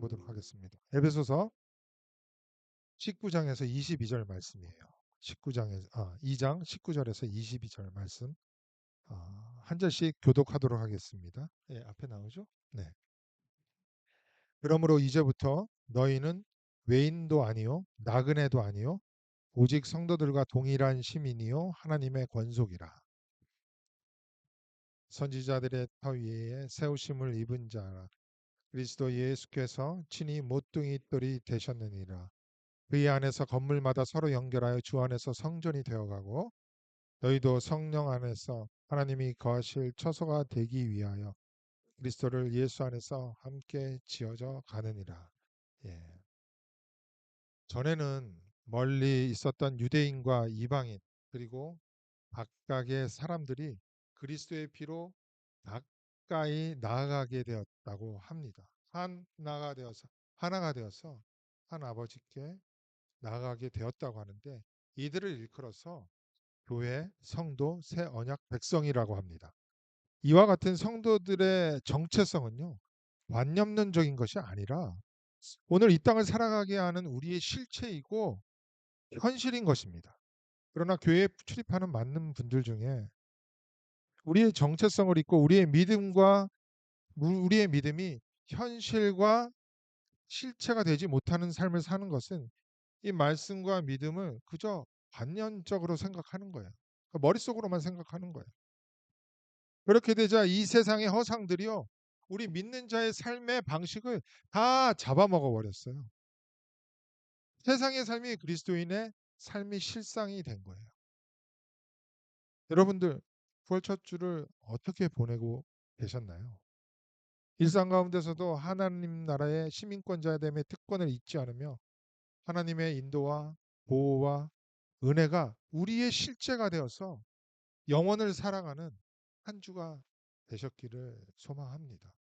보도록 하겠습니다. 에베소서 19장에서 22절 말씀이에요. 2장 19절에서 22절 말씀. 한 절씩 교독하도록 하겠습니다. 예, 앞에 나오죠? 네. 그러므로 이제부터 너희는 외인도 아니요 나그네도 아니요 오직 성도들과 동일한 시민이요 하나님의 권속이라. 선지자들의 터 위에 세우심을 입은 자라. 그리스도 예수께서 친히 모퉁이 돌이 되셨느니라. 그의 안에서 건물마다 서로 연결하여 주 안에서 성전이 되어가고 너희도 성령 안에서 하나님이 거하실 처소가 되기 위하여 그리스도를 예수 안에서 함께 지어져 가느니라. 예. 전에는 멀리 있었던 유대인과 이방인 그리고 각각의 사람들이 그리스도의 피로 가까이 나아가게 되었다고 합니다. 하나가 되어서 한 아버지께 나아가게 되었다고 하는데 이들을 일컬어서 교회, 성도, 새 언약 백성이라고 합니다. 이와 같은 성도들의 정체성은요. 관념론적인 것이 아니라 오늘 이 땅을 살아가게 하는 우리의 실체이고 현실인 것입니다. 그러나 교회에 출입하는 많은 분들 중에 우리의 정체성을 잊고 우리의 믿음이 현실과 실체가 되지 못하는 삶을 사는 것은 이 말씀과 믿음을 그저 관념적으로 생각하는 거예요. 머릿속으로만 생각하는 거예요. 그렇게 되자 이 세상의 허상들이요. 우리 믿는 자의 삶의 방식을 다 잡아먹어 버렸어요. 세상의 삶이 그리스도인의 삶의 실상이 된 거예요. 여러분들 부활 첫 주를 어떻게 보내고 계셨나요? 일상 가운데서도 하나님 나라의 시민권자됨의 특권을 잊지 않으며 하나님의 인도와 보호와 은혜가 우리의 실제가 되어서 영원을 살아가는 한 주가 되셨기를 소망합니다.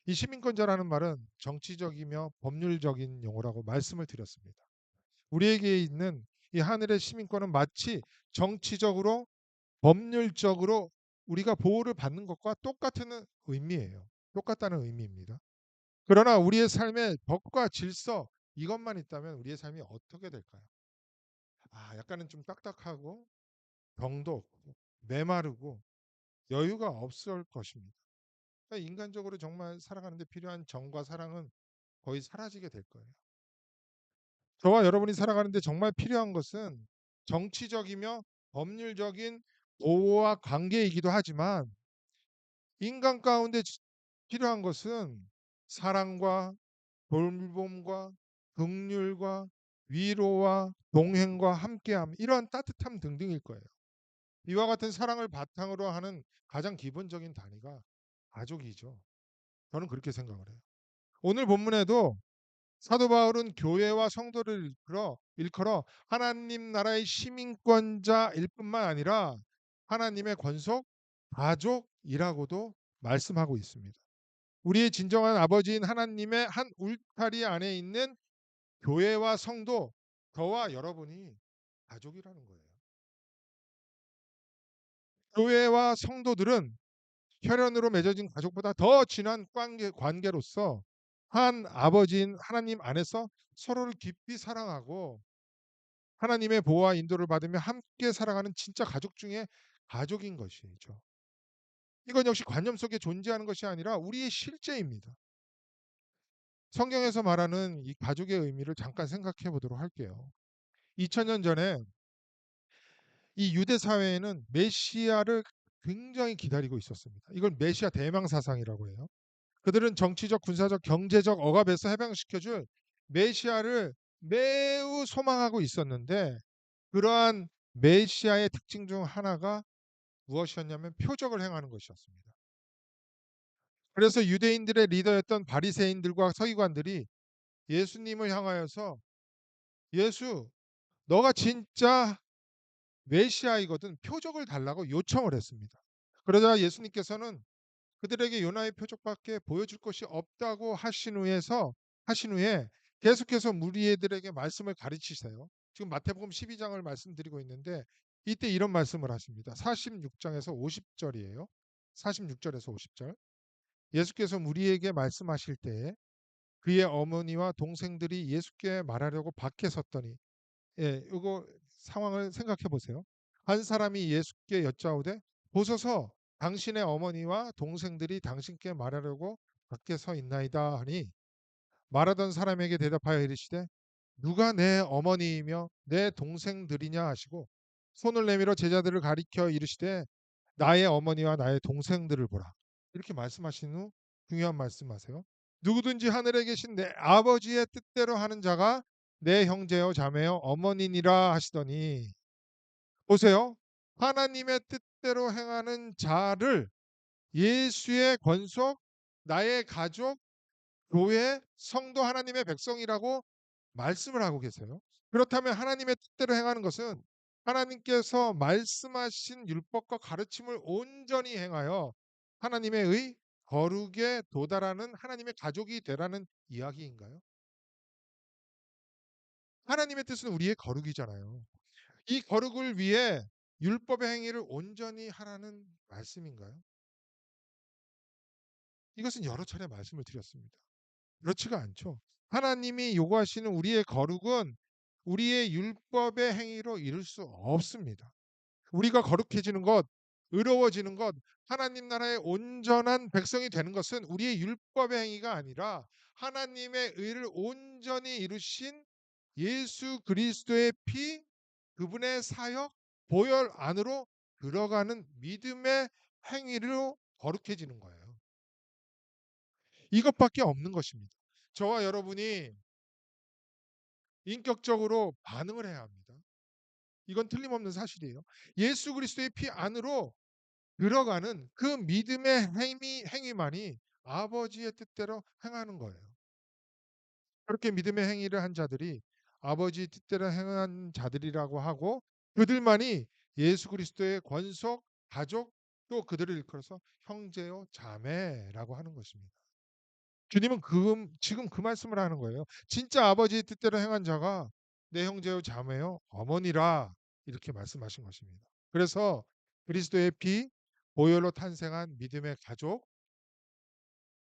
이 시민권자라는 말은 정치적이며 법률적인 용어라고 말씀을 드렸습니다. 우리에게 있는 이 하늘의 시민권은 마치 정치적으로 법률적으로 우리가 보호를 받는 것과 똑같은 의미예요. 똑같다는 의미입니다. 그러나 우리의 삶의 법과 질서 이것만 있다면 우리의 삶이 어떻게 될까요? 약간은 좀 딱딱하고 병도 없고 메마르고 여유가 없을 것입니다. 그러니까 인간적으로 정말 살아가는 데 필요한 정과 사랑은 거의 사라지게 될 거예요. 저와 여러분이 살아가는 데 정말 필요한 것은 정치적이며 법률적인 보호와 관계이기도 하지만 인간 가운데 필요한 것은 사랑과 돌봄과 긍휼과 위로와 동행과 함께함 이러한 따뜻함 등등일 거예요. 이와 같은 사랑을 바탕으로 하는 가장 기본적인 단위가 가족이죠. 저는 그렇게 생각을 해요. 오늘 본문에도 사도 바울은 교회와 성도를 일컬어 하나님 나라의 시민권자일 뿐만 아니라 하나님의 권속 가족이라고도 말씀하고 있습니다. 우리의 진정한 아버지인 하나님의 한 울타리 안에 있는 교회와 성도, 저와 여러분이 가족이라는 거예요. 교회와 성도들은 혈연으로 맺어진 가족보다 더 진한 관계로서 한 아버지인 하나님 안에서 서로를 깊이 사랑하고 하나님의 보호와 인도를 받으며 함께 살아가는 진짜 가족 중에 가족인 것이죠. 이건 역시 관념 속에 존재하는 것이 아니라 우리의 실제입니다. 성경에서 말하는 이 가족의 의미를 잠깐 생각해 보도록 할게요. 2000년 전에 이 유대 사회에는 메시아를 굉장히 기다리고 있었습니다. 이걸 메시아 대망사상이라고 해요. 그들은 정치적, 군사적, 경제적 억압에서 해방시켜줄 메시아를 매우 소망하고 있었는데 그러한 메시아의 특징 중 하나가 무엇이었냐면 표적을 행하는 것이었습니다. 그래서 유대인들의 리더였던 바리새인들과 서기관들이 예수님을 향하여서 예수, 너가 진짜 메시아이거든 표적을 달라고 요청을 했습니다. 그러자 예수님께서는 그들에게 요나의 표적밖에 보여줄 것이 없다고 하신 후에 계속해서 무리들에게 말씀을 가르치세요. 지금 마태복음 12장을 말씀드리고 있는데 이때 이런 말씀을 하십니다. 46장에서 50절이에요. 46절에서 50절. 예수께서 무리에게 말씀하실 때에 그의 어머니와 동생들이 예수께 말하려고 밖에 섰더니, 이거 상황을 생각해 보세요. 한 사람이 예수께 여짜오되 보소서 당신의 어머니와 동생들이 당신께 말하려고 밖에 서 있나이다 하니, 말하던 사람에게 대답하여 이르시되 누가 내 어머니이며 내 동생들이냐 하시고 손을 내밀어 제자들을 가리켜 이르시되 나의 어머니와 나의 동생들을 보라. 이렇게 말씀하신 후 중요한 말씀하세요. 누구든지 하늘에 계신 내 아버지의 뜻대로 하는 자가 내 형제요 자매요 어머니니라 하시더니, 보세요. 하나님의 뜻대로 행하는 자를 예수의 권속, 나의 가족, 교회, 성도 하나님의 백성이라고 말씀을 하고 계세요. 그렇다면 하나님의 뜻대로 행하는 것은 하나님께서 말씀하신 율법과 가르침을 온전히 행하여 하나님의 거룩에 도달하는 하나님의 가족이 되라는 이야기인가요? 하나님의 뜻은 우리의 거룩이잖아요. 이 거룩을 위해 율법의 행위를 온전히 하라는 말씀인가요? 이것은 여러 차례 말씀을 드렸습니다. 그렇지가 않죠. 하나님이 요구하시는 우리의 거룩은 우리의 율법의 행위로 이룰 수 없습니다. 우리가 거룩해지는 것, 의로워지는 것, 하나님 나라의 온전한 백성이 되는 것은 우리의 율법의 행위가 아니라 하나님의 의를 온전히 이루신 예수 그리스도의 피, 그분의 사역, 보혈 안으로 들어가는 믿음의 행위로 거룩해지는 거예요. 이것밖에 없는 것입니다. 저와 여러분이 인격적으로 반응을 해야 합니다. 이건 틀림없는 사실이에요. 예수 그리스도의 피 안으로 들어가는 그 믿음의 행위만이 아버지의 뜻대로 행하는 거예요. 그렇게 믿음의 행위를 한 자들이 아버지 뜻대로 행한 자들이라고 하고, 그들만이 예수 그리스도의 권속, 가족, 또 그들을 일컬어서 형제요 자매라고 하는 것입니다. 주님은 지금 그 말씀을 하는 거예요. 진짜 아버지의 뜻대로 행한 자가 내 형제요 자매요 어머니라, 이렇게 말씀하신 것입니다. 그래서 그리스도의 피, 보혈로 탄생한 믿음의 가족,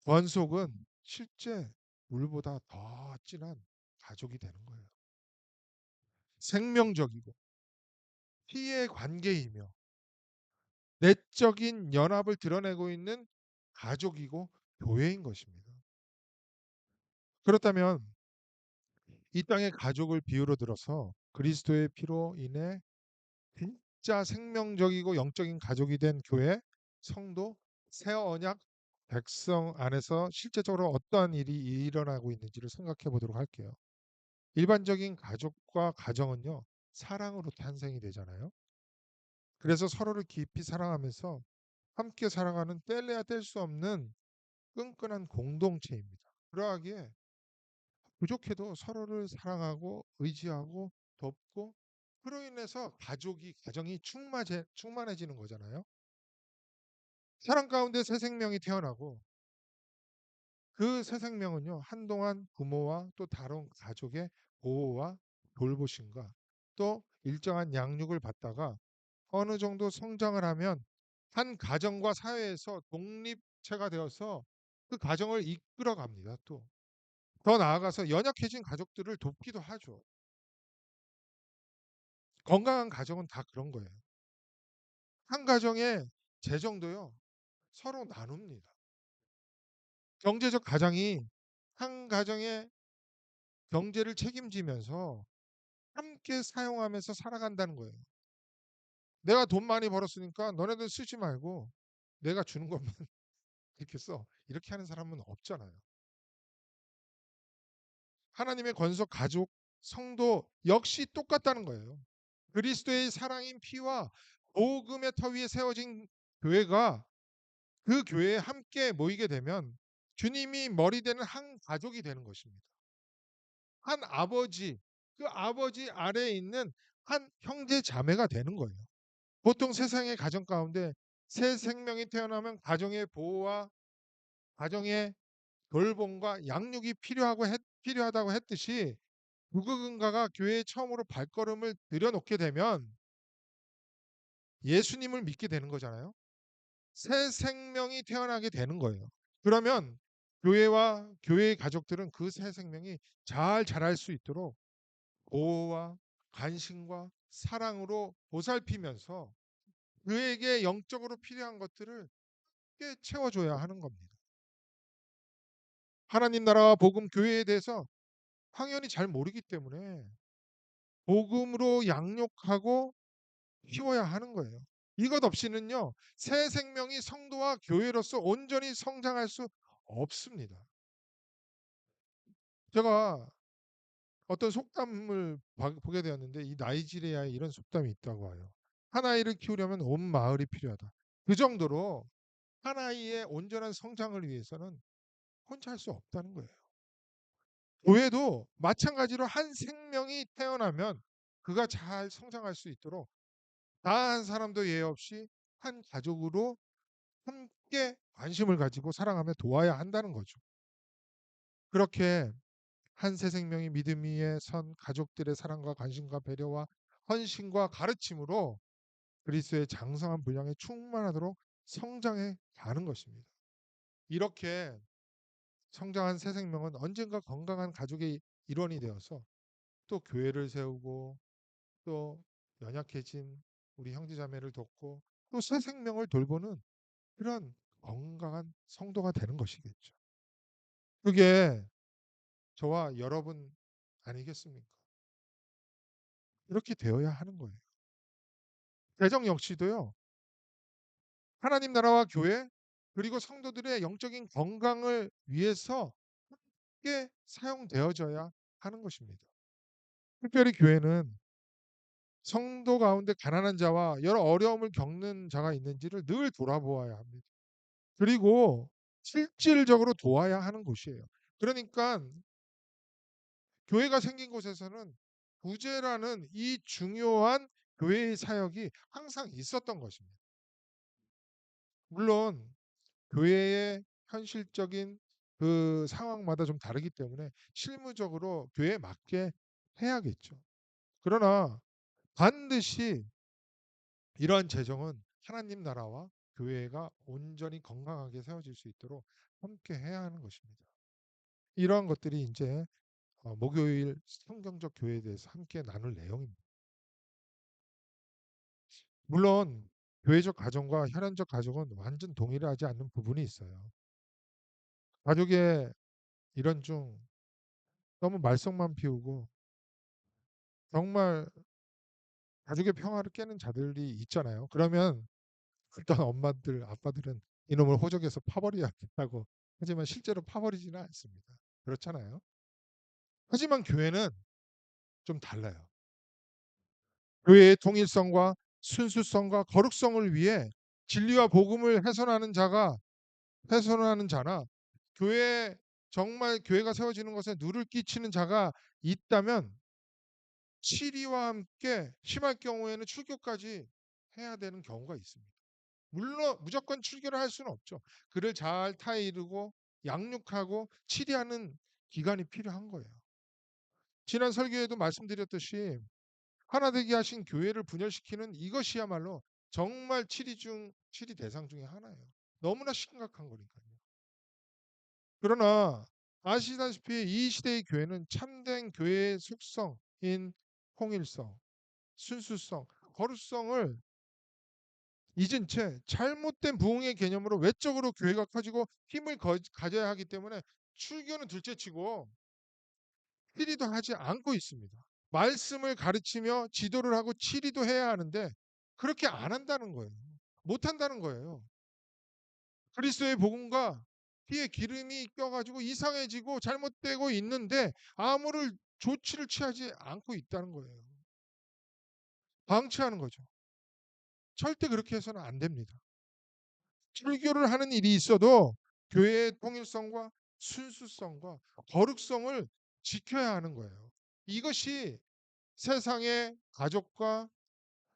권속은 실제 물보다 더 진한 가족이 되는 거예요. 생명적이고 피의 관계이며 내적인 연합을 드러내고 있는 가족이고 교회인 것입니다. 그렇다면 이 땅의 가족을 비유로 들어서 그리스도의 피로 인해 진짜 생명적이고 영적인 가족이 된 교회, 성도, 새 언약 백성 안에서 실제적으로 어떠한 일이 일어나고 있는지를 생각해 보도록 할게요. 일반적인 가족과 가정은요, 사랑으로 탄생이 되잖아요. 그래서 서로를 깊이 사랑하면서 함께 살아가는 뗄래야 뗄 수 없는 끈끈한 공동체입니다. 그러하기에 부족해도 서로를 사랑하고 의지하고 돕고, 그로 인해서 가정이 충만해지는 거잖아요. 사랑 가운데 새 생명이 태어나고 그 새 생명은요, 한동안 부모와 또 다른 가족의 보호와 돌보심과 또 일정한 양육을 받다가 어느 정도 성장을 하면 한 가정과 사회에서 독립체가 되어서 그 가정을 이끌어 갑니다. 또 더 나아가서 연약해진 가족들을 돕기도 하죠. 건강한 가정은 다 그런 거예요. 한 가정의 재정도요, 서로 나눕니다. 경제적 가장이 한 가정의 경제를 책임지면서 함께 사용하면서 살아간다는 거예요. 내가 돈 많이 벌었으니까 너네들 쓰지 말고 내가 주는 것만 이렇게 써. 이렇게 하는 사람은 없잖아요. 하나님의 권속 가족, 성도 역시 똑같다는 거예요. 그리스도의 사랑인 피와 복음의 터 위에 세워진 교회가, 그 교회에 함께 모이게 되면 주님이 머리 되는 한 가족이 되는 것입니다. 한 아버지, 그 아버지 아래에 있는 한 형제 자매가 되는 거예요. 보통 세상의 가정 가운데 새 생명이 태어나면 가정의 보호와 가정의 돌봄과 양육이 필요하다고 했듯이, 누군가가 교회에 처음으로 발걸음을 들여놓게 되면 예수님을 믿게 되는 거잖아요. 새 생명이 태어나게 되는 거예요. 그러면 교회와 교회의 가족들은 그 새 생명이 잘 자랄 수 있도록 보호와 관심과 사랑으로 보살피면서 그에게 영적으로 필요한 것들을 함께 채워줘야 하는 겁니다. 하나님 나라와 복음 교회에 대해서 당연히 잘 모르기 때문에 복음으로 양육하고 키워야 하는 거예요. 이것 없이는요, 새 생명이 성도와 교회로서 온전히 성장할 수 없습니다. 제가 어떤 속담을 보게 되었는데 이 나이지리아에 이런 속담이 있다고 해요. 한 아이를 키우려면 온 마을이 필요하다. 그 정도로 한 아이의 온전한 성장을 위해서는 혼자 할 수 없다는 거예요. 교회도 마찬가지로 한 생명이 태어나면 그가 잘 성장할 수 있도록 나 한 사람도 예외 없이 한 가족으로 함께 관심을 가지고 사랑하며 도와야 한다는 거죠. 그렇게 한 새 생명이 믿음 위에 선 가족들의 사랑과 관심과 배려와 헌신과 가르침으로 그리스도의 장성한 분량에 충만하도록 성장해 가는 것입니다. 이렇게 성장한 새 생명은 언젠가 건강한 가족의 일원이 되어서 또 교회를 세우고 또 연약해진 우리 형제자매를 돕고 또 새 생명을 돌보는 그런 건강한 성도가 되는 것이겠죠. 그게 저와 여러분 아니겠습니까? 이렇게 되어야 하는 거예요. 대적 역시도요. 하나님 나라와 교회 그리고 성도들의 영적인 건강을 위해서 함께 사용되어져야 하는 것입니다. 특별히 교회는 성도 가운데 가난한 자와 여러 어려움을 겪는 자가 있는지를 늘 돌아보아야 합니다. 그리고 실질적으로 도와야 하는 곳이에요. 그러니까 교회가 생긴 곳에서는 구제라는 이 중요한 교회의 사역이 항상 있었던 것입니다. 물론 교회의 현실적인 그 상황마다 좀 다르기 때문에 실무적으로 교회에 맞게 해야겠죠. 그러나 반드시 이러한 재정은 하나님 나라와 교회가 온전히 건강하게 세워질 수 있도록 함께 해야 하는 것입니다. 이러한 것들이 이제 목요일 성경적 교회에 대해서 함께 나눌 내용입니다. 물론 교회적 가정과 혈연적 가정은 완전 동일하지 않는 부분이 있어요. 가족의 일원 중 너무 말썽만 피우고 정말 가족의 평화를 깨는 자들이 있잖아요. 그러면 어떤 엄마들, 아빠들은 이놈을 호적에서 파버려야겠다고 하지만 실제로 파버리지는 않습니다. 그렇잖아요. 하지만 교회는 좀 달라요. 교회의 통일성과 순수성과 거룩성을 위해 진리와 복음을 훼손하는 자나 교회 정말 교회가 세워지는 것에 누를 끼치는 자가 있다면 치리와 함께 심할 경우에는 출교까지 해야 되는 경우가 있습니다. 물론 무조건 출교를 할 수는 없죠. 그를 잘 타이르고 양육하고 치리하는 기간이 필요한 거예요. 지난 설교에도 말씀드렸듯이 하나 되게 하신 교회를 분열시키는 이것이야말로 정말 치리 대상 중에 하나예요. 너무나 심각한 거니까요. 그러나 아시다시피 이 시대의 교회는 참된 교회의 속성인 통일성, 순수성, 거룩성을 잊은 채 잘못된 부흥의 개념으로 외적으로 교회가 커지고 힘을 가져야 하기 때문에 출교는 둘째치고 치리도 하지 않고 있습니다. 말씀을 가르치며 지도를 하고 치리도 해야 하는데 그렇게 안 한다는 거예요. 못 한다는 거예요. 그리스도의 복음과 피에 기름이 껴가지고 이상해지고 잘못되고 있는데 아무를 조치를 취하지 않고 있다는 거예요. 방치하는 거죠. 절대 그렇게 해서는 안 됩니다. 출교를 하는 일이 있어도 교회의 통일성과 순수성과 거룩성을 지켜야 하는 거예요. 이것이 세상의 가족과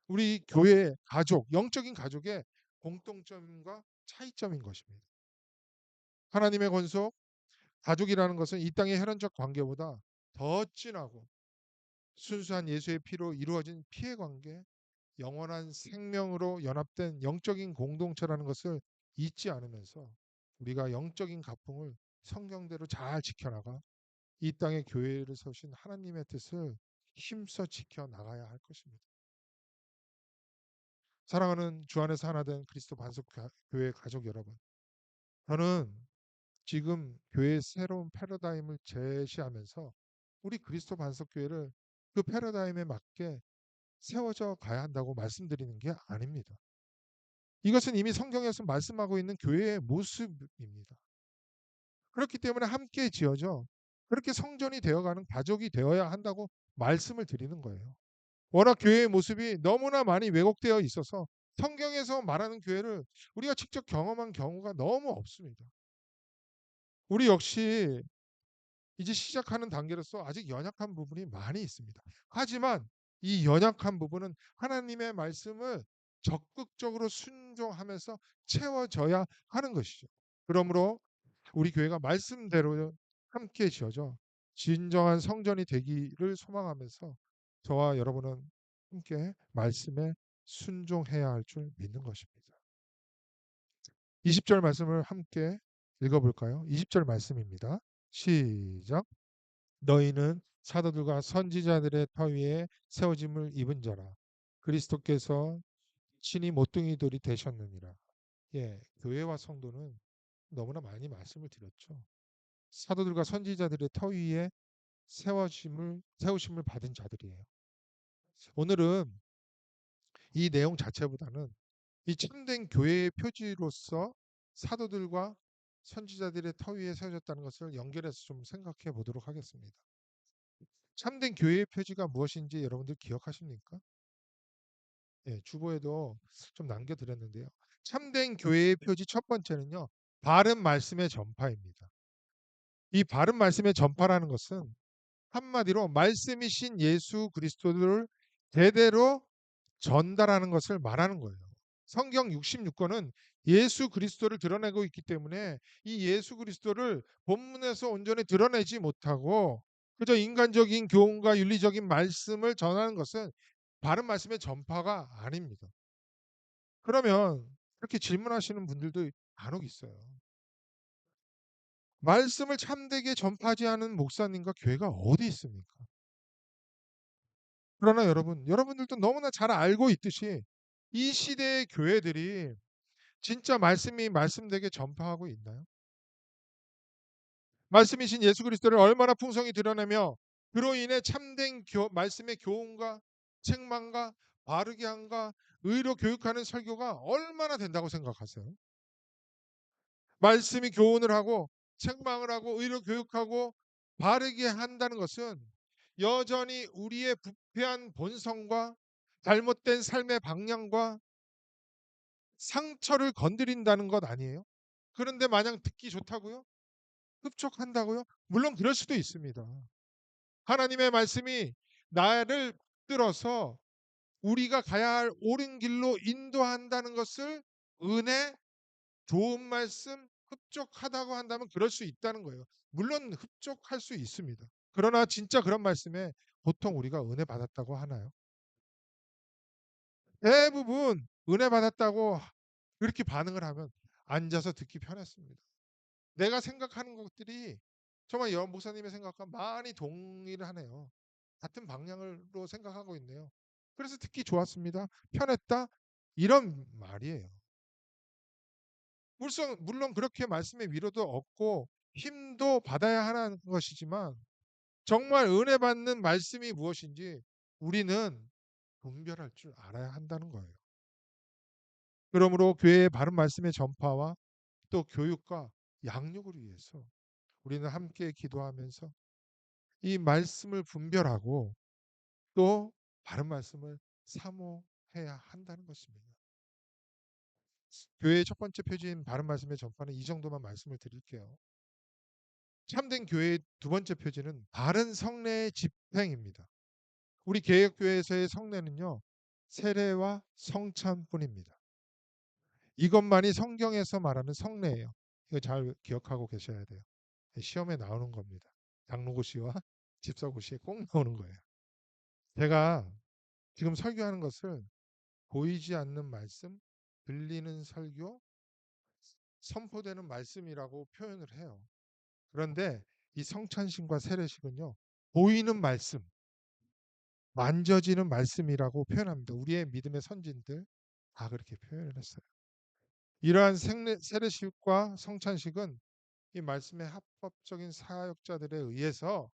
우리 교회의 가족, 영적인 가족의 공통점과 차이점인 것입니다. 하나님의 권속, 가족이라는 것은 이 땅의 혈연적 관계보다 더 진하고 순수한 예수의 피로 이루어진 피해 관계, 영원한 생명으로 연합된 영적인 공동체라는 것을 잊지 않으면서 우리가 영적인 가풍을 성경대로 잘 지켜나가 이 땅에 교회를 세우신 하나님의 뜻을 힘써 지켜나가야 할 것입니다. 사랑하는 주 안에서 하나 된 그리스도 반석교회 가족 여러분, 저는 지금 교회의 새로운 패러다임을 제시하면서 우리 그리스도 반석교회를 그 패러다임에 맞게 세워져 가야 한다고 말씀드리는 게 아닙니다. 이것은 이미 성경에서 말씀하고 있는 교회의 모습입니다. 그렇기 때문에 함께 지어져 그렇게 성전이 되어가는 가족이 되어야 한다고 말씀을 드리는 거예요. 워낙 교회의 모습이 너무나 많이 왜곡되어 있어서 성경에서 말하는 교회를 우리가 직접 경험한 경우가 너무 없습니다. 우리 역시 이제 시작하는 단계로서 아직 연약한 부분이 많이 있습니다. 하지만 이 연약한 부분은 하나님의 말씀을 적극적으로 순종하면서 채워져야 하는 것이죠. 그러므로 우리 교회가 말씀대로 함께 지어져 진정한 성전이 되기를 소망하면서 저와 여러분은 함께 말씀에 순종해야 할 줄 믿는 것입니다. 20절 말씀을 함께 읽어볼까요? 20절 말씀입니다. 시작. 너희는 사도들과 선지자들의 터 위에 세워짐을 입은 자라. 그리스도께서 친히 모퉁이돌이 되셨느니라. 예, 교회와 성도는 너무나 많이 말씀을 드렸죠. 사도들과 선지자들의 터 위에 세우심을 받은 자들이에요. 오늘은 이 내용 자체보다는 이 참된 교회의 표지로서 사도들과 선지자들의 터 위에 세워졌다는 것을 연결해서 좀 생각해 보도록 하겠습니다. 참된 교회의 표지가 무엇인지 여러분들 기억하십니까? 예, 주보에도 좀 남겨드렸는데요. 참된 교회의 표지 첫 번째는요, 바른 말씀의 전파입니다. 이 바른 말씀의 전파라는 것은 한마디로 말씀이신 예수 그리스도를 제대로 전달하는 것을 말하는 거예요. 성경 66권은 예수 그리스도를 드러내고 있기 때문에 이 예수 그리스도를 본문에서 온전히 드러내지 못하고 그저 인간적인 교훈과 윤리적인 말씀을 전하는 것은 바른 말씀의 전파가 아닙니다. 그러면 그렇게 질문하시는 분들도 간혹 있어요. 말씀을 참되게 전파하지 않은 목사님과 교회가 어디 있습니까? 그러나 여러분들도 너무나 잘 알고 있듯이 이 시대의 교회들이 진짜 말씀이 말씀되게 전파하고 있나요? 말씀이신 예수 그리스도를 얼마나 풍성히 드러내며 그로 인해 참된 말씀의 교훈과 책망과 바르게 함과 의로 교육하는 설교가 얼마나 된다고 생각하세요? 말씀이 교훈을 하고 책망을 하고 의로 교육하고 바르게 한다는 것은 여전히 우리의 부패한 본성과 잘못된 삶의 방향과 상처를 건드린다는 것 아니에요? 그런데 마냥 듣기 좋다고요? 흡족한다고요? 물론 그럴 수도 있습니다. 하나님의 말씀이 나를 붙들어서 우리가 가야 할 옳은 길로 인도한다는 것을 은혜, 좋은 말씀, 흡족하다고 한다면 그럴 수 있다는 거예요. 물론 흡족할 수 있습니다. 그러나 진짜 그런 말씀에 보통 우리가 은혜 받았다고 하나요? 대부분 은혜 받았다고 그렇게 반응을 하면 앉아서 듣기 편했습니다. 내가 생각하는 것들이 정말 여 목사님의 생각과 많이 동의를 하네요. 같은 방향으로 생각하고 있네요. 그래서 듣기 좋았습니다. 편했다. 이런 말이에요. 물론 그렇게 말씀의 위로도 얻고 힘도 받아야 하는 것이지만 정말 은혜 받는 말씀이 무엇인지 우리는 분별할 줄 알아야 한다는 거예요. 그러므로 교회의 바른 말씀의 전파와 또 교육과 양육을 위해서 우리는 함께 기도하면서 이 말씀을 분별하고 또 바른 말씀을 사모해야 한다는 것입니다. 교회의 첫 번째 표지인 바른 말씀의 전파는 이 정도만 말씀을 드릴게요. 참된 교회의 두 번째 표지는 바른 성례의 집행입니다. 우리 개혁교회에서의 성례는요, 세례와 성찬뿐입니다. 이것만이 성경에서 말하는 성례예요. 이거 잘 기억하고 계셔야 돼요. 시험에 나오는 겁니다. 장로고시와 집사고시에 꼭 나오는 거예요. 제가 지금 설교하는 것을 보이지 않는 말씀, 들리는 설교, 선포되는 말씀이라고 표현을 해요. 그런데 이 성찬식과 세례식은요, 보이는 말씀, 만져지는 말씀이라고 표현합니다. 우리의 믿음의 선진들 다 그렇게 표현을 했어요. 이러한 세례식과 성찬식은 이 말씀의 합법적인 사역자들에 의해서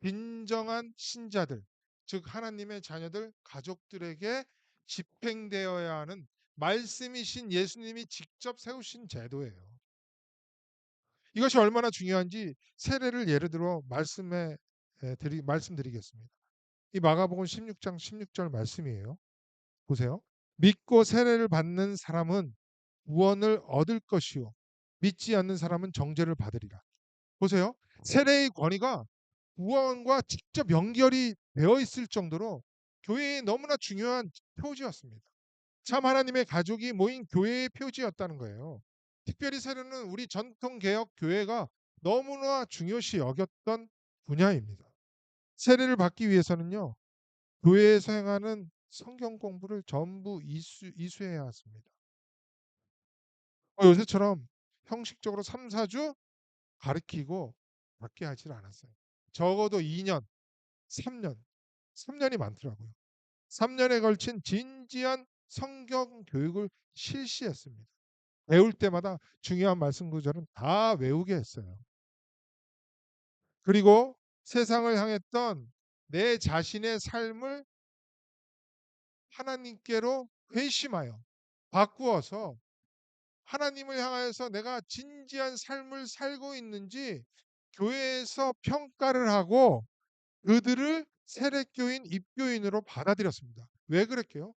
진정한 신자들, 즉 하나님의 자녀들, 가족들에게 집행되어야 하는 말씀이신 예수님이 직접 세우신 제도예요. 이것이 얼마나 중요한지 세례를 예를 들어 말씀드리겠습니다. 이 마가복음 16장 16절 말씀이에요. 보세요. 믿고 세례를 받는 사람은 구원을 얻을 것이요 믿지 않는 사람은 정죄를 받으리라. 보세요. 세례의 권위가 구원과 직접 연결이 되어 있을 정도로 교회의 너무나 중요한 표지였습니다. 참 하나님의 가족이 모인 교회의 표지였다는 거예요. 특별히 세례는 우리 전통 개혁 교회가 너무나 중요시 여겼던 분야입니다. 세례를 받기 위해서는요, 교회에서 행하는 성경 공부를 전부 이수해야 했습니다. 요새처럼 형식적으로 3, 4주 가르치고 받게 하질 않았어요. 적어도 2년, 3년, 3년이 많더라고요. 3년에 걸친 진지한 성경 교육을 실시했습니다. 배울 때마다 중요한 말씀 구절은 다 외우게 했어요. 그리고 세상을 향했던 내 자신의 삶을 하나님께로 회심하여 바꾸어서 하나님을 향하여서 내가 진지한 삶을 살고 있는지 교회에서 평가를 하고 그들을 세례교인, 입교인으로 받아들였습니다. 왜 그랬게요?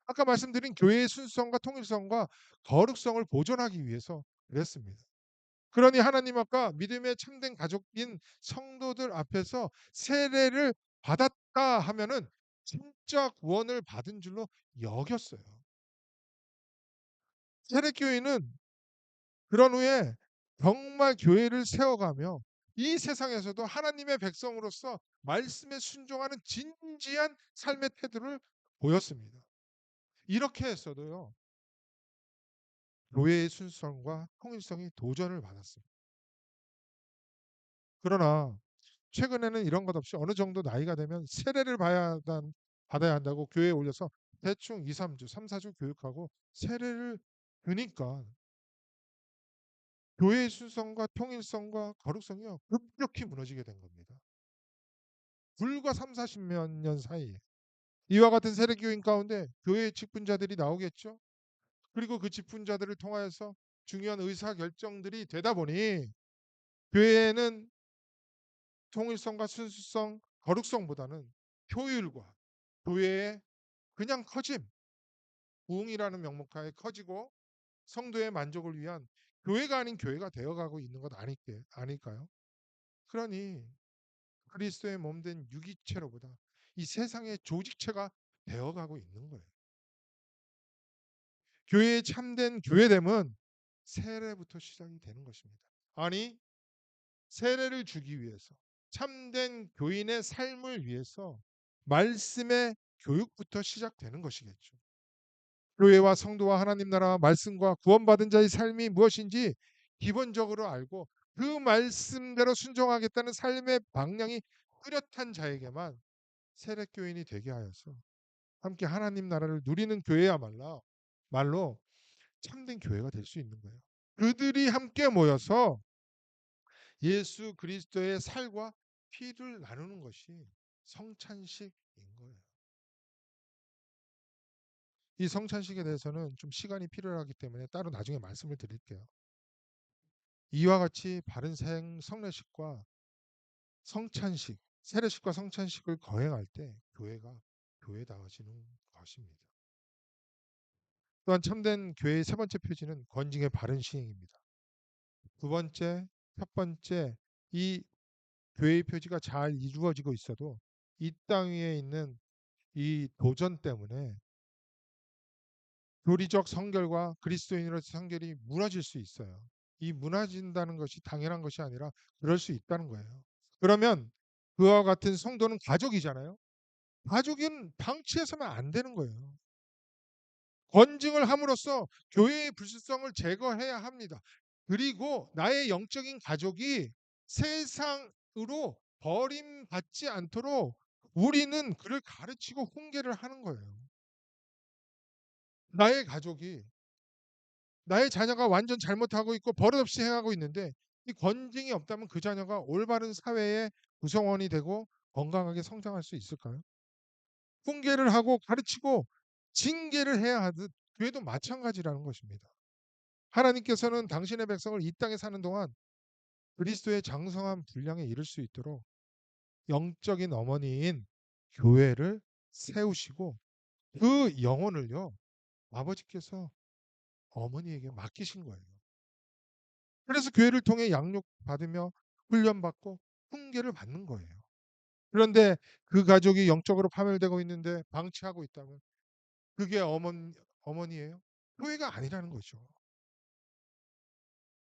아까 말씀드린 교회의 순수성과 통일성과 거룩성을 보존하기 위해서 그랬습니다. 그러니 하나님 아까 믿음의 참된 가족인 성도들 앞에서 세례를 받았다 하면은 진짜 구원을 받은 줄로 여겼어요. 세례교인은 그런 후에 정말 교회를 세워가며 이 세상에서도 하나님의 백성으로서 말씀에 순종하는 진지한 삶의 태도를 보였습니다. 이렇게 했어도요, 교회의 순수성과 통일성이 도전을 받았습니다. 그러나 최근에는 이런 것 없이 어느 정도 나이가 되면 세례를 받아야 한다고 교회에 올려서 대충 2, 3주, 3, 4주 교육하고 세례를 드니까 교회의 순성과 통일성과 거룩성이요 급격히 무너지게 된 겁니다. 불과 3, 40몇 년 사이에 이와 같은 세례교인 가운데 교회의 직분자들이 나오겠죠. 그리고 그 직분자들을 통하여서 중요한 의사 결정들이 되다 보니 교회에는 통일성과 순수성, 거룩성보다는 효율과 교회의 그냥 커짐, 부흥이라는 명목하에 커지고 성도의 만족을 위한 교회가 아닌 교회가 되어가고 있는 것 아닐까요? 그러니 그리스도의 몸된 유기체로보다 이 세상의 조직체가 되어가고 있는 거예요. 교회의 참된 교회됨은 세례부터 시작이 되는 것입니다. 아니, 세례를 주기 위해서 참된 교인의 삶을 위해서 말씀의 교육부터 시작되는 것이겠죠. 교회와 성도와 하나님 나라와 말씀과 구원받은 자의 삶이 무엇인지 기본적으로 알고 그 말씀대로 순종하겠다는 삶의 방향이 뚜렷한 자에게만 세례교인이 되게 하여서 함께 하나님 나라를 누리는 교회야말로 말로 참된 교회가 될 수 있는 거예요. 그들이 함께 모여서 예수 그리스도의 살과 피를 나누는 것이 성찬식인 거예요. 이 성찬식에 대해서는 좀 시간이 필요하기 때문에 따로 나중에 말씀을 드릴게요. 이와 같이 바른 성례식과 성찬식, 세례식과 성찬식을 거행할 때 교회가 교회다워지는 것입니다. 또한 참된 교회의 세 번째 표지는 권징의 바른 시행입니다. 두 번째, 첫 번째 이 교회의 표지가 잘 이루어지고 있어도 이 땅 위에 있는 이 도전 때문에 교리적 성결과 그리스도인으로서 성결이 무너질 수 있어요. 이 무너진다는 것이 당연한 것이 아니라 그럴 수 있다는 거예요. 그러면 그와 같은 성도는 가족이잖아요. 가족은 방치해서는 안 되는 거예요. 권증을 함으로써 교회의 불순성을 제거해야 합니다. 그리고 나의 영적인 가족이 세상으로 버림받지 않도록 우리는 그를 가르치고 훈계를 하는 거예요. 나의 가족이 나의 자녀가 완전 잘못하고 있고 버릇없이 행하고 있는데 이 권징이 없다면 그 자녀가 올바른 사회의 구성원이 되고 건강하게 성장할 수 있을까요? 훈계를 하고 가르치고 징계를 해야 하듯 교회도 마찬가지라는 것입니다. 하나님께서는 당신의 백성을 이 땅에 사는 동안 그리스도의 장성한 분량에 이를 수 있도록 영적인 어머니인 교회를 세우시고 그 영혼을요 아버지께서 어머니에게 맡기신 거예요. 그래서 교회를 통해 양육받으며 훈련받고 훈계를 받는 거예요. 그런데 그 가족이 영적으로 파멸되고 있는데 방치하고 있다면 그게 어머니예요? 교회가 아니라는 거죠.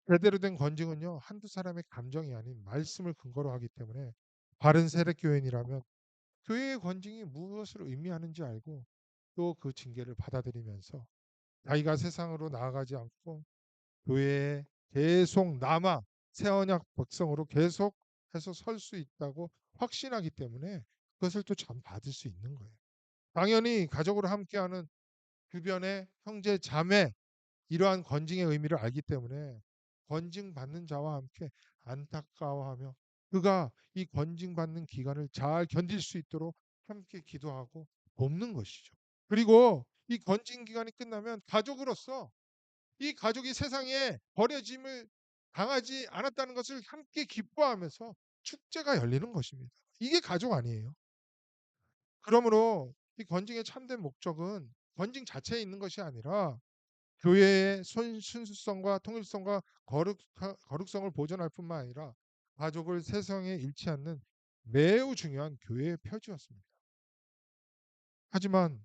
제대로 된 건징은요 한두 사람의 감정이 아닌 말씀을 근거로 하기 때문에 바른 세례교인이라면 교회의 권징이 무엇을 의미하는지 알고 또 그 징계를 받아들이면서 자기가 세상으로 나아가지 않고 교회에 계속 남아 새 언약 백성으로 계속해서 설 수 있다고 확신하기 때문에 그것을 또 전 받을 수 있는 거예요. 당연히 가족으로 함께하는 주변의 형제 자매 이러한 권징의 의미를 알기 때문에 권징 받는 자와 함께 안타까워하며 그가 이 권징 받는 기간을 잘 견딜 수 있도록 함께 기도하고 돕는 것이죠. 그리고 이 권징 기간이 끝나면 가족으로서 이 가족이 세상에 버려짐을 당하지 않았다는 것을 함께 기뻐하면서 축제가 열리는 것입니다. 이게 가족 아니에요. 그러므로 이 권징의 참된 목적은 권징 자체에 있는 것이 아니라 교회의 순수성과 통일성과 거룩성을 보존할 뿐만 아니라 가족을 세상에 잃지 않는 매우 중요한 교회의 표지였습니다. 하지만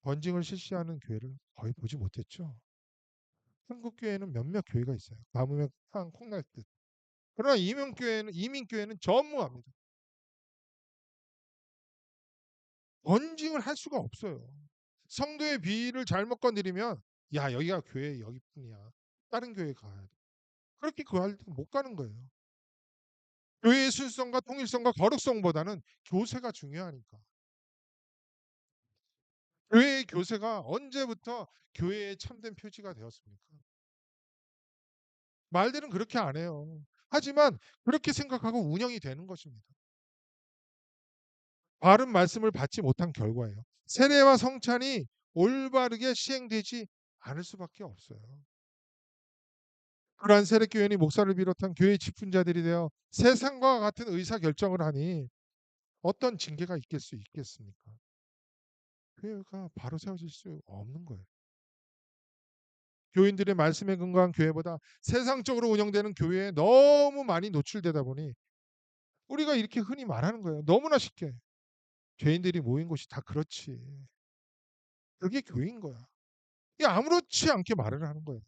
권징을 실시하는 교회를 거의 보지 못했죠. 한국 교회는 몇몇 교회가 있어요. 남으면 콩날 듯. 그러나 이민교회는 전무합니다. 권징을 할 수가 없어요. 성도의 비위를 잘못 건드리면 야 여기가 교회 여기뿐이야. 다른 교회 가야 돼. 그렇게 못 가는 거예요. 교회의 순수성과 통일성과 거룩성보다는 교세가 중요하니까. 교회의 교세가 언제부터 교회의 참된 표지가 되었습니까? 말들은 그렇게 안 해요. 하지만 그렇게 생각하고 운영이 되는 것입니다. 바른 말씀을 받지 못한 결과예요. 세례와 성찬이 올바르게 시행되지 않을 수밖에 없어요. 그러한 세례교인이 목사를 비롯한 교회 직분자들이 되어 세상과 같은 의사 결정을 하니 어떤 징계가 있겠습니까? 교회가 바로 세워질 수 없는 거예요. 교인들의 말씀에 근거한 교회보다 세상적으로 운영되는 교회에 너무 많이 노출되다 보니 우리가 이렇게 흔히 말하는 거예요. 너무나 쉽게. 죄인들이 모인 곳이 다 그렇지. 그게 교회인 거야. 이 아무렇지 않게 말을 하는 거예요.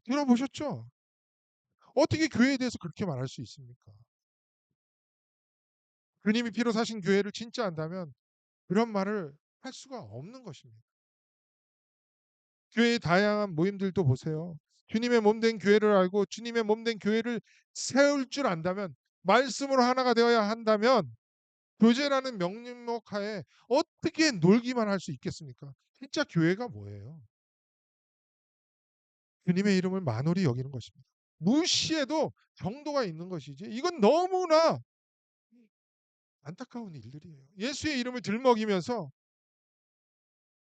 들어보셨죠? 어떻게 교회에 대해서 그렇게 말할 수 있습니까? 주님이 피로 사신 교회를 진짜 한다면 그런 말을 할 수가 없는 것입니다. 교회의 다양한 모임들도 보세요. 주님의 몸된 교회를 알고 주님의 몸된 교회를 세울 줄 안다면 말씀으로 하나가 되어야 한다면 교제라는 명목 하에 어떻게 놀기만 할 수 있겠습니까? 진짜 교회가 뭐예요? 주님의 이름을 만홀히 여기는 것입니다. 무시해도 정도가 있는 것이지. 이건 너무나 안타까운 일들이에요. 예수의 이름을 들먹이면서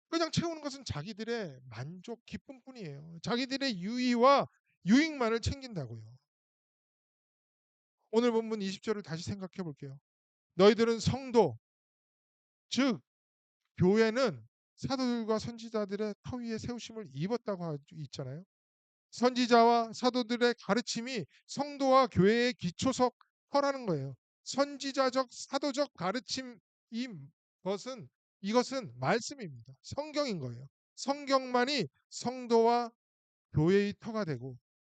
그냥 채우는 것은 자기들의 만족, 기쁨뿐이에요. 자기들의 유의와 유익만을 챙긴다고요. 오늘 본문 20절을 다시 생각해 볼게요. 너희들은 성도, 즉 교회는 사도들과 선지자들의 터 위에 세우심을 입었다고 하고 있잖아요. 선지자와 사도들의 가르침이 성도와 교회의 기초석 터라는 거예요. 선지자적 사도적 가르침 것은 이것은 말씀입니다. 성경인 거예요. 성경만이 성도와 교회의 터가 되고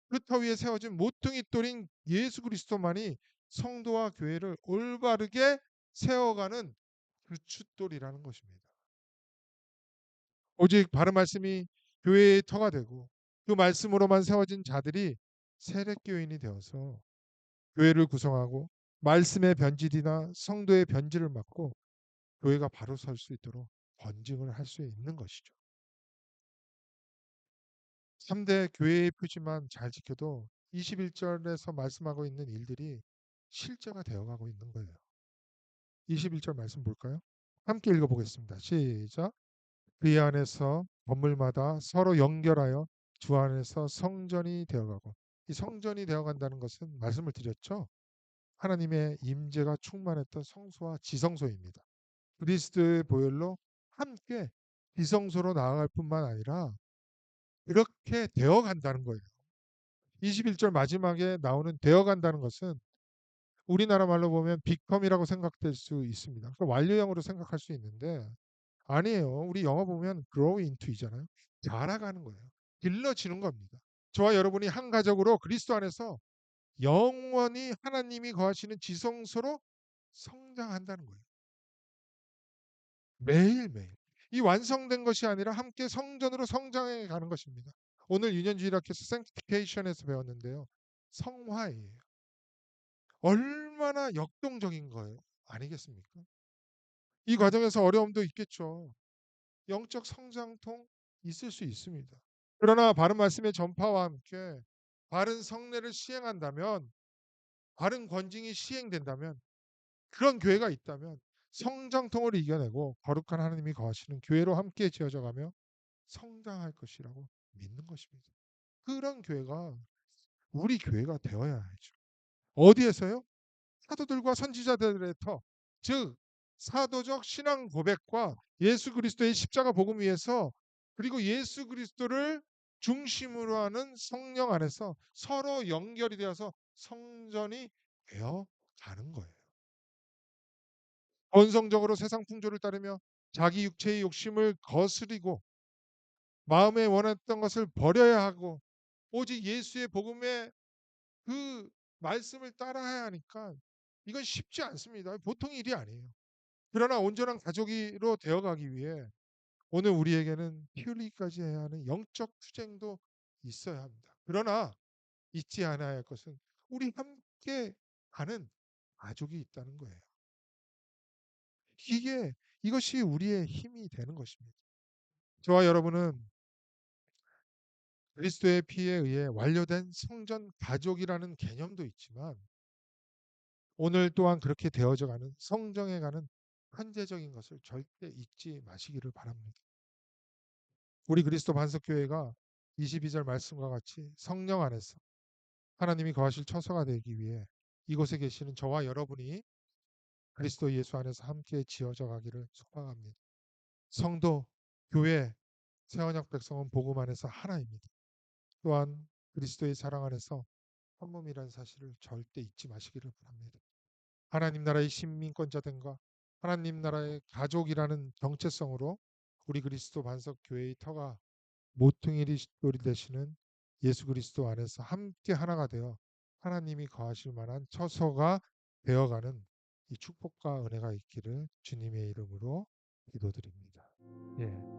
그 터 위에 세워진 모퉁이 돌인 예수 그리스도만이 성도와 교회를 올바르게 세워가는 그 춧돌이라는 것입니다. 오직 바른 말씀이 교회의 터가 되고 그 말씀으로만 세워진 자들이 세례교인이 되어서 교회를 구성하고 말씀의 변질이나 성도의 변질을 막고 교회가 바로 설 수 있도록 권징을 할 수 있는 것이죠. 3대 교회의 표지만 잘 지켜도 21절에서 말씀하고 있는 일들이 실제가 되어가고 있는 거예요. 21절 말씀 볼까요? 함께 읽어보겠습니다. 시작. 그의 안에서 건물마다 서로 연결하여 주 안에서 성전이 되어가고, 이 성전이 되어간다는 것은 말씀을 드렸죠. 하나님의 임재가 충만했던 성소와 지성소입니다. 그리스도의 보혈로 함께 지성소로 나아갈 뿐만 아니라 이렇게 되어간다는 거예요. 21절 마지막에 나오는 되어간다는 것은 우리나라 말로 보면 비컴이라고 생각될 수 있습니다. 그러니까 완료형으로 생각할 수 있는데 아니에요. 우리 영어 보면 grow into이잖아요. 자라가는 거예요. 길러지는 겁니다. 저와 여러분이 한 가족으로 그리스도 안에서 영원히 하나님이 거하시는 지성소로 성장한다는 거예요. 매일매일. 이 완성된 것이 아니라 함께 성전으로 성장해 가는 것입니다. 오늘 유년주일학교에서 sanctification에서 배웠는데요. 성화예요. 얼마나 역동적인 거예요. 아니겠습니까? 이 과정에서 어려움도 있겠죠. 영적 성장통 있을 수 있습니다. 그러나 바른 말씀의 전파와 함께 바른 성례를 시행한다면, 바른 권징이 시행된다면, 그런 교회가 있다면 성장통을 이겨내고 거룩한 하나님이 거하시는 교회로 함께 지어져 가며 성장할 것이라고 믿는 것입니다. 그런 교회가 우리 교회가 되어야 하죠. 어디에서요? 사도들과 선지자들의 터, 즉 사도적 신앙 고백과 예수 그리스도의 십자가 복음 위에서, 그리고 예수 그리스도를 중심으로 하는 성령 안에서 서로 연결이 되어서 성전이 되어 가는 거예요. 본성적으로 세상 풍조를 따르며 자기 육체의 욕심을 거스리고 마음에 원했던 것을 버려야 하고 오직 예수의 복음의 그 말씀을 따라야 하니까 이건 쉽지 않습니다. 보통 일이 아니에요. 그러나 온전한 가족으로 되어가기 위해 오늘 우리에게는 피 흘리기까지 해야 하는 영적 투쟁도 있어야 합니다. 그러나 잊지 않아야 할 것은 우리 함께 하는 가족이 있다는 거예요. 이것이 우리의 힘이 되는 것입니다. 저와 여러분은 그리스도의 피에 의해 완료된 성전 가족이라는 개념도 있지만 오늘 또한 그렇게 되어져 가는 성정해 가는 현재적인 것을 절대 잊지 마시기를 바랍니다. 우리 그리스도 반석교회가 22절 말씀과 같이 성령 안에서 하나님이 거하실 처소가 되기 위해 이곳에 계시는 저와 여러분이 그리스도 예수 안에서 함께 지어져 가기를 소망합니다. 성도, 교회, 새언약 백성은 복음 안에서 하나입니다. 또한 그리스도의 사랑 안에서 한 몸이라는 사실을 절대 잊지 마시기를 바랍니다. 하나님 나라의 신민권자됨과 하나님 나라의 가족이라는 정체성으로 우리 그리스도 반석 교회의 터가 모퉁이리 돌이 되시는 예수 그리스도 안에서 함께 하나가 되어 하나님이 거하실 만한 처소가 되어가는 이 축복과 은혜가 있기를 주님의 이름으로 기도드립니다. 예.